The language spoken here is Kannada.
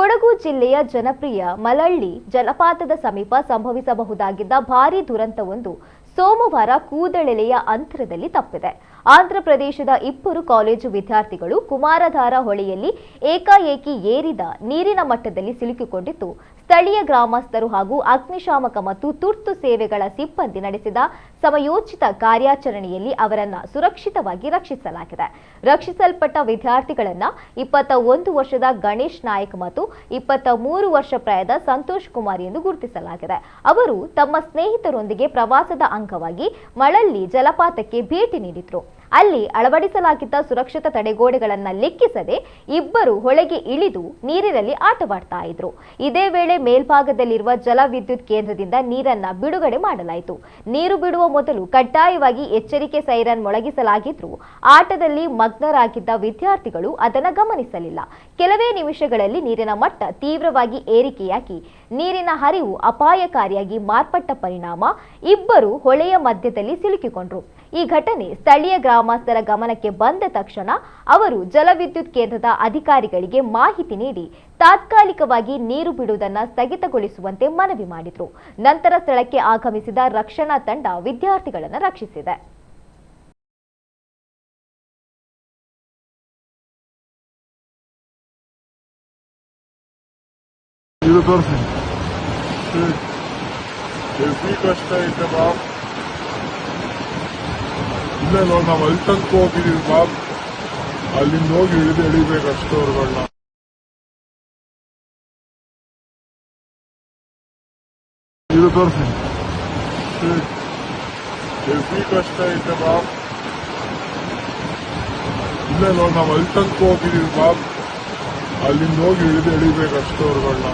ಕೊಡಗು ಜಿಲ್ಲೆಯ ಜನಪ್ರಿಯ ಮಳಳ್ಳಿ ಜಲಪಾತದ ಸಮೀಪ ಸಂಭವಿಸಬಹುದಾಗಿದ್ದ ಭಾರೀ ದುರಂತವೊಂದು ಸೋಮವಾರ ಕೂದಳೆಲೆಯ ಅಂತರದಲ್ಲಿ ತಪ್ಪಿದೆ. ಆಂಧ್ರಪ್ರದೇಶದ ಇಬ್ಬರು ಕಾಲೇಜು ವಿದ್ಯಾರ್ಥಿಗಳು ಕುಮಾರಧಾರ ಹೊಳೆಯಲ್ಲಿ ಏಕಾಏಕಿ ಏರಿದ ನೀರಿನ ಮಟ್ಟದಲ್ಲಿ ಸಿಲುಕಿಕೊಂಡಿದ್ದು, ಸ್ಥಳೀಯ ಗ್ರಾಮಸ್ಥರು ಹಾಗೂ ಅಗ್ನಿಶಾಮಕ ಮತ್ತು ತುರ್ತು ಸೇವೆಗಳ ಸಿಬ್ಬಂದಿ ನಡೆಸಿದ ಸಮಯೋಚಿತ ಕಾರ್ಯಾಚರಣೆಯಲ್ಲಿ ಅವರನ್ನು ಸುರಕ್ಷಿತವಾಗಿ ರಕ್ಷಿಸಲಾಗಿದೆ. ರಕ್ಷಿಸಲ್ಪಟ್ಟ ವಿದ್ಯಾರ್ಥಿಗಳನ್ನು 21 ವರ್ಷದ ಗಣೇಶ್ ನಾಯಕ್ ಮತ್ತು 23 ವರ್ಷ ಪ್ರಾಯದ ಸಂತೋಷ್ ಕುಮಾರ್ ಎಂದು ಗುರುತಿಸಲಾಗಿದೆ. ಅವರು ತಮ್ಮ ಸ್ನೇಹಿತರೊಂದಿಗೆ ಪ್ರವಾಸದ ಅಂಗವಾಗಿ ಮಳಳ್ಳಿ ಜಲಪಾತಕ್ಕೆ ಭೇಟಿ ನೀಡಿದ್ರು. ಅಲ್ಲಿ ಅಳವಡಿಸಲಾಗಿದ್ದ ಸುರಕ್ಷತಾ ತಡೆಗೋಡೆಗಳನ್ನು ಲೆಕ್ಕಿಸದೆ ಇಬ್ಬರು ಹೊಳೆಗೆ ಇಳಿದು ನೀರಿನಲ್ಲಿ ಆಟವಾಡ್ತಾ ಇದ್ರು. ಇದೇ ವೇಳೆ ಮೇಲ್ಭಾಗದಲ್ಲಿರುವ ಜಲ ವಿದ್ಯುತ್ ಕೇಂದ್ರದಿಂದ ನೀರನ್ನ ಬಿಡುಗಡೆ ಮಾಡಲಾಯಿತು. ನೀರು ಬಿಡುವ ಮೊದಲು ಕಡ್ಡಾಯವಾಗಿ ಎಚ್ಚರಿಕೆ ಸೈರನ್ ಮೊಳಗಿಸಲಾಗಿದ್ರು ಆಟದಲ್ಲಿ ಮಗ್ನರಾಗಿದ್ದ ವಿದ್ಯಾರ್ಥಿಗಳು ಅದನ್ನು ಗಮನಿಸಲಿಲ್ಲ. ಕೆಲವೇ ನಿಮಿಷಗಳಲ್ಲಿ ನೀರಿನ ಮಟ್ಟ ತೀವ್ರವಾಗಿ ಏರಿಕೆಯಾಗಿ ನೀರಿನ ಹರಿವು ಅಪಾಯಕಾರಿಯಾಗಿ ಮಾರ್ಪಟ್ಟ ಪರಿಣಾಮ ಇಬ್ಬರು ಹೊಳೆಯ ಮಧ್ಯದಲ್ಲಿ ಸಿಲುಕಿಕೊಂಡ್ರು. ಈ ಘಟನೆ ಸ್ಥಳೀಯ ಗ್ರಾಮಸ್ಥರ ಗಮನಕ್ಕೆ ಬಂದ ತಕ್ಷಣ ಅವರು ಜಲವಿದ್ಯುತ್ ಕೇಂದ್ರದ ಅಧಿಕಾರಿಗಳಿಗೆ ಮಾಹಿತಿ ನೀಡಿ ತಾತ್ಕಾಲಿಕವಾಗಿ ನೀರು ಬಿಡುವುದನ್ನು ಸ್ಥಗಿತಗೊಳಿಸುವಂತೆ ಮನವಿ ಮಾಡಿದ್ರು. ನಂತರ ಸ್ಥಳಕ್ಕೆ ಆಗಮಿಸಿದ ರಕ್ಷಣಾ ತಂಡ ವಿದ್ಯಾರ್ಥಿಗಳನ್ನು ರಕ್ಷಿಸಿದೆ. ಇಲ್ಲ ನೋಡಿ, ನಾವು ಅಲ್ಲಿ ತನಕ ಹೋಗಿದೀವಿ ಬಾಬ್, ಅಲ್ಲಿಂದ ಹೋಗಿ ಎಳಿಬೇಕಷ್ಟು ಅವ್ರುಗಳನ್ನ. ಇದು ತೋರಿಸಿ, ಹೆವಿ ಕಷ್ಟ ಐತೆ ಬಾಬ್. ಇಲ್ಲ ನೋಡಿ, ನಾವು ಅಲ್ಲಿ ತನಕ ಹೋಗಿದೀವಿ ಬಾಬ್, ಅಲ್ಲಿಂದ ಹೋಗಿ ಎಳಿಬೇಕಷ್ಟು ಅವ್ರುಗಳನ್ನ.